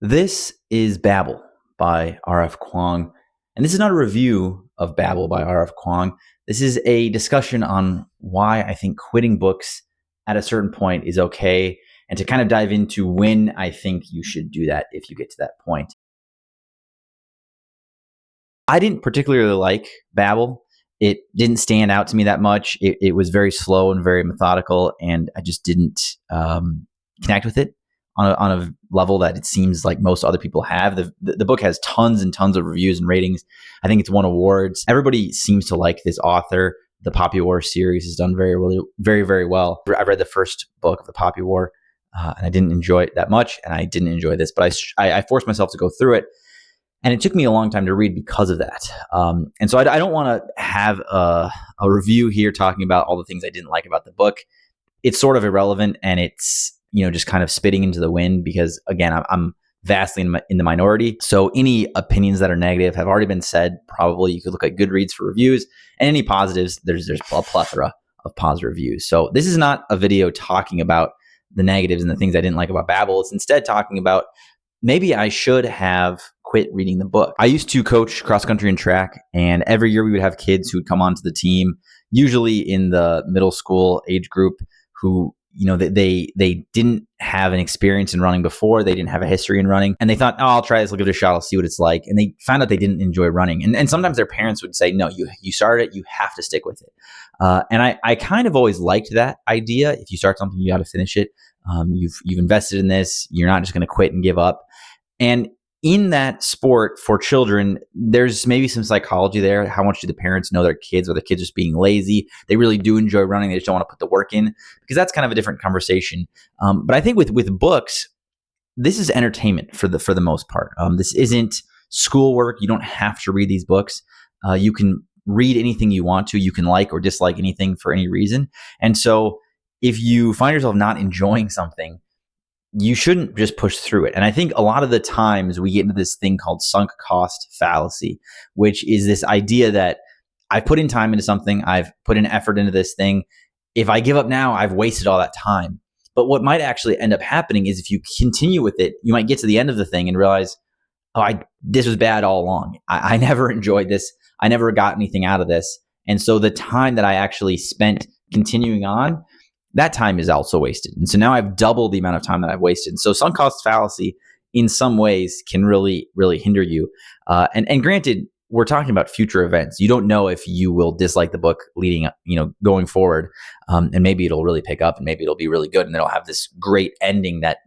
This is Babel by R.F. Kuang, and this is not a review of Babel by R.F. Kuang. This is a discussion on why I think quitting books at a certain point is okay, and to kind of dive into when I think you should do that if you get to that point. I didn't particularly like Babel. It didn't stand out to me that much. It was very slow and very methodical, and I just didn't connect with it on a level that it seems like most other people have. The book has tons and tons of reviews and ratings. I think it's won awards. Everybody seems to like this author. The Poppy War series has done very well. I read the first book of the Poppy War, and I didn't enjoy it that much, and I didn't enjoy this, but I forced myself to go through it. And it took me a long time to read because of that. And so I don't want to have a review here talking about all the things I didn't like about the book. It's sort of irrelevant, and it's just kind of spitting into the wind because, again, I'm vastly in the minority. So any opinions that are negative have already been said. Probably you could look at Goodreads for reviews, and any positives, there's a plethora of positive reviews. So this is not a video talking about the negatives and the things I didn't like about Babel. It's instead talking about maybe I should have quit reading the book. I used to coach cross country and track, and every year we would have kids who would come onto the team, usually in the middle school age group, who they didn't have an experience in running before. They didn't have a history in running, and they thought, oh, I'll try this, I'll give it a shot, I'll see what it's like. And they found out they didn't enjoy running. And sometimes their parents would say, no, you started it, you have to stick with it. And I kind of always liked that idea. If you start something, you got to finish it. You've invested in this. You're not just going to quit and give up. And in that sport for children, there's maybe some psychology there. How much do the parents know their kids, or the kids just being lazy? They really do enjoy running. They just don't want to put the work in, because that's kind of a different conversation. But I think with books, this is entertainment for the most part. This isn't schoolwork. You don't have to read these books. You can read anything you want to. You can like or dislike anything for any reason. And so if you find yourself not enjoying something, you shouldn't just push through it. And I think a lot of the times we get into this thing called sunk cost fallacy, which is this idea that I put in time into something, I've put in effort into this thing. If I give up now, I've wasted all that time. But what might actually end up happening is, if you continue with it, you might get to the end of the thing and realize, this was bad all along. I never enjoyed this. I never got anything out of this. And so the time that I actually spent continuing on, that time is also wasted. And so now I've doubled the amount of time that I've wasted. And so sunk cost fallacy in some ways can really, really hinder you. And granted, we're talking about future events. You don't know if you will dislike the book leading up, going forward. And maybe it'll really pick up, and maybe it'll be really good, and it'll have this great ending that,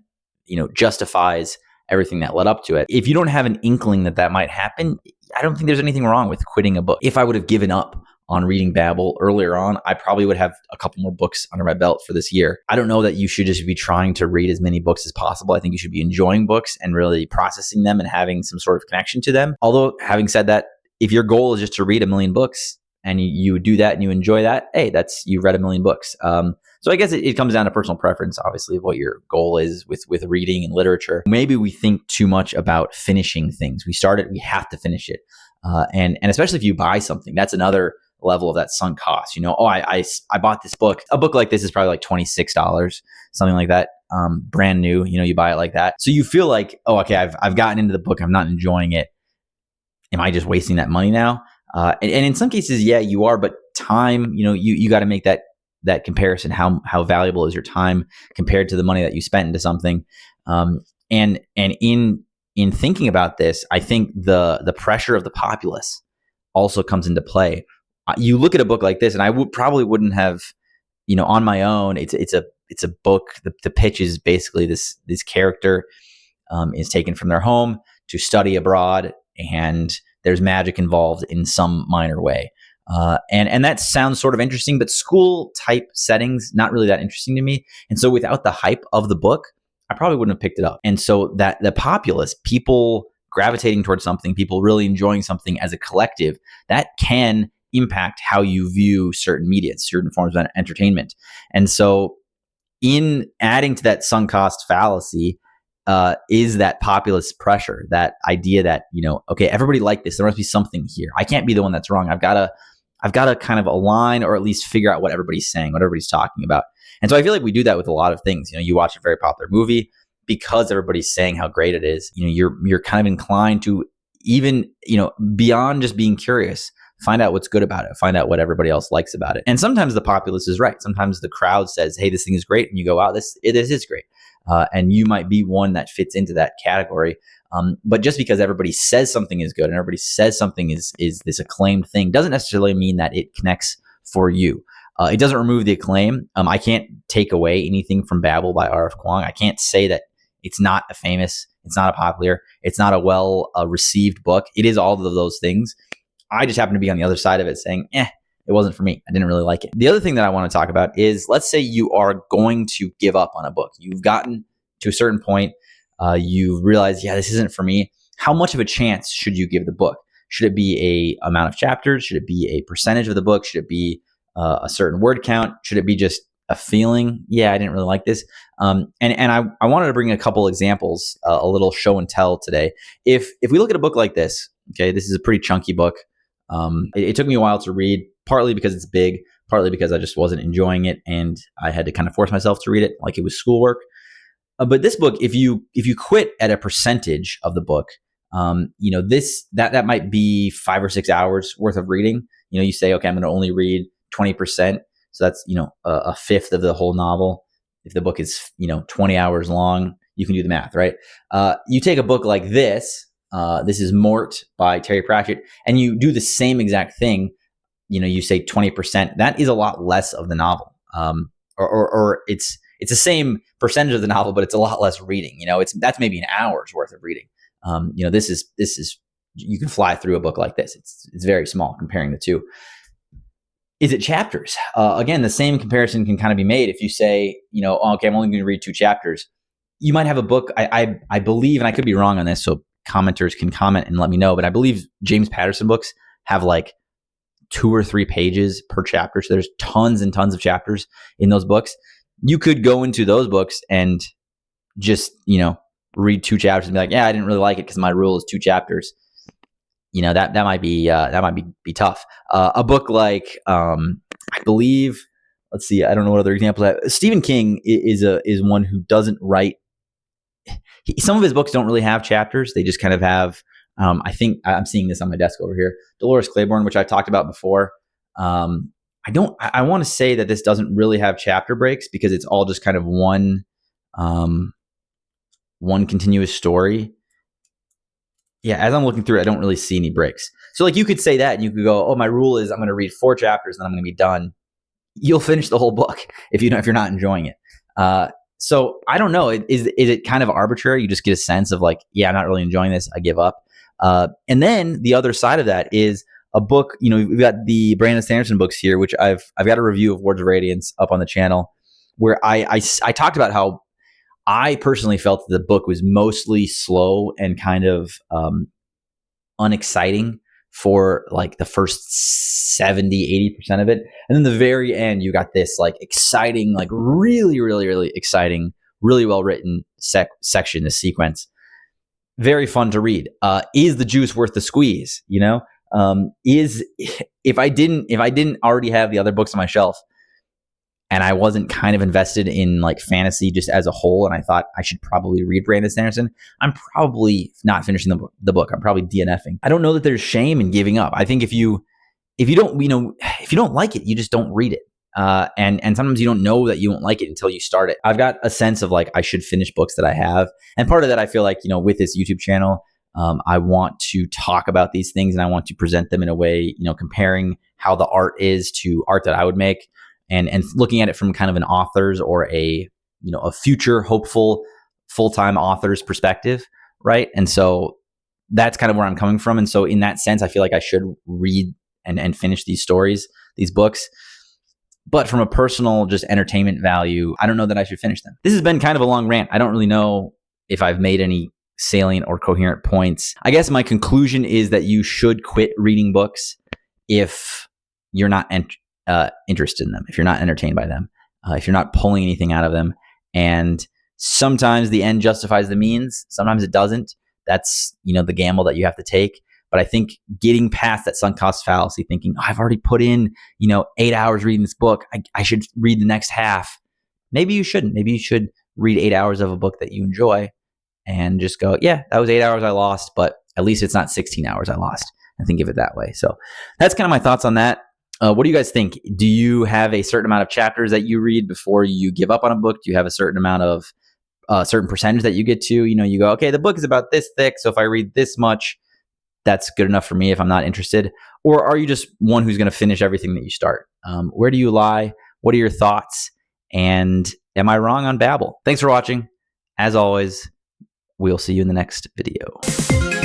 justifies everything that led up to it. If you don't have an inkling that might happen, I don't think there's anything wrong with quitting a book. If I would have given up on reading Babel earlier on, I probably would have a couple more books under my belt for this year. I don't know that you should just be trying to read as many books as possible. I think you should be enjoying books and really processing them and having some sort of connection to them. Although, having said that, if your goal is just to read 1 million books and you do that and you enjoy that, hey, you've read 1 million books. So I guess it comes down to personal preference, obviously, of what your goal is with reading and literature. Maybe we think too much about finishing things. We start it, we have to finish it. And especially if you buy something, that's another level of that sunk cost. I bought this book. A book like this is probably like $26, something like that. Brand new, you buy it like that. So you feel like, oh, okay, I've gotten into the book, I'm not enjoying it. Am I just wasting that money now? And in some cases, yeah, you are, but time, you got to make that comparison. How valuable is your time compared to the money that you spent into something? And in thinking about this, I think the pressure of the populace also comes into play. You look at a book like this, and I probably wouldn't have, on my own. It's a book. The pitch is basically this character is taken from their home to study abroad, and there's magic involved in some minor way. And that sounds sort of interesting, but school type settings, not really that interesting to me. And so without the hype of the book, I probably wouldn't have picked it up. And so that the populace, people gravitating towards something, people really enjoying something as a collective, that can impact how you view certain media, certain forms of entertainment. And so in adding to that sunk cost fallacy is that populist pressure, that idea that, okay, everybody liked this, there must be something here. I can't be the one that's wrong. I've got to kind of align, or at least figure out what everybody's saying, what everybody's talking about. And so I feel like we do that with a lot of things. You watch a very popular movie, because everybody's saying how great it is, you're kind of inclined to even, beyond just being curious, find out what's good about it, find out what everybody else likes about it. And sometimes the populace is right. Sometimes the crowd says, hey, this thing is great. And you go, wow, this is great. And you might be one that fits into that category. But just because everybody says something is good and everybody says something is this acclaimed thing doesn't necessarily mean that it connects for you. It doesn't remove the acclaim. I can't take away anything from Babel by R.F. Kuang. I can't say that it's not a famous, it's not a popular, it's not a well received book. It is all of those things. I just happen to be on the other side of it saying, it wasn't for me. I didn't really like it. The other thing that I want to talk about is, let's say you are going to give up on a book. You've gotten to a certain point. You realize, this isn't for me. How much of a chance should you give the book? Should it be a amount of chapters? Should it be a percentage of the book? Should it be a certain word count? Should it be just a feeling? I didn't really like this. And I wanted to bring a couple examples, a little show and tell today. If we look at a book like this, okay, this is a pretty chunky book. It took me a while to read, partly because it's big, partly because I just wasn't enjoying it, and I had to kind of force myself to read it like it was schoolwork. But this book, if you quit at a percentage of the book, that might be 5 or 6 hours worth of reading. You say, okay, I'm going to only read 20%. So that's, a fifth of the whole novel. If the book is, 20 hours long, you can do the math, right? You take a book like this, this is Mort by Terry Pratchett, and you do the same exact thing. You say 20%. That is a lot less of the novel, or it's the same percentage of the novel, but it's a lot less reading. That's maybe an hour's worth of reading. This is you can fly through a book like this. It's very small comparing the two. Is it chapters? Again, the same comparison can kind of be made. If you say, okay, I'm only going to read 2 chapters. You might have a book. I believe, and I could be wrong on this, so commenters can comment and let me know, but I believe James Patterson books have like 2 or 3 pages per chapter. So there's tons and tons of chapters in those books. You could go into those books and just, read 2 chapters and be like, I didn't really like it because my rule is 2 chapters. That might be tough. A book like, I believe, let's see, I don't know what other examples. Stephen King is one who doesn't write. Some of his books don't really have chapters. They just kind of have, I think I'm seeing this on my desk over here, Dolores Claiborne, which I talked about before. I want to say that this doesn't really have chapter breaks because it's all just kind of one continuous story. As I'm looking through it, I don't really see any breaks. So like you could say that and you could go, my rule is I'm going to read 4 chapters and then I'm going to be done. You'll finish the whole book if you're not enjoying it. So I don't know. Is it kind of arbitrary? You just get a sense of like, I'm not really enjoying this. I give up. And then the other side of that is a book. We've got the Brandon Sanderson books here, which I've got a review of Words of Radiance up on the channel, where I talked about how I personally felt that the book was mostly slow and kind of unexciting for like the first 70-80% of it. And then the very end, you got this like exciting, like really, really, really exciting, really well-written section, this sequence. Very fun to read. Is the juice worth the squeeze? If I didn't already have the other books on my shelf, and I wasn't kind of invested in like fantasy just as a whole, and I thought I should probably read Brandon Sanderson, I'm probably not finishing the book. I'm probably DNFing. I don't know that there's shame in giving up. I think if you don't like it, you just don't read it. And sometimes you don't know that you won't like it until you start it. I've got a sense of like I should finish books that I have, and part of that I feel like with this YouTube channel, I want to talk about these things and I want to present them in a way, comparing how the art is to art that I would make. And looking at it from kind of an author's or a future hopeful full-time author's perspective, right? And so that's kind of where I'm coming from. And so in that sense, I feel like I should read and finish these stories, these books. But from a personal just entertainment value, I don't know that I should finish them. This has been kind of a long rant. I don't really know if I've made any salient or coherent points. I guess my conclusion is that you should quit reading books if you're not interested in them, if you're not entertained by them, if you're not pulling anything out of them. And sometimes the end justifies the means, sometimes it doesn't. That's the gamble that you have to take. But I think getting past that sunk cost fallacy, thinking, I've already put in 8 hours reading this book, I should read the next half. Maybe you shouldn't. Maybe you should read 8 hours of a book that you enjoy and just go, yeah, that was 8 hours I lost, but at least it's not 16 hours I lost, and think of it that way. So that's kind of my thoughts on that. What do you guys think? Do you have a certain amount of chapters that you read before you give up on a book? Do you have a certain amount of certain percentage that you get to? You go, okay, the book is about this thick, so if I read this much, that's good enough for me if I'm not interested. Or are you just one who's going to finish everything that you start? Where do you lie? What are your thoughts? And am I wrong on Babbel? Thanks for watching. As always, we'll see you in the next video.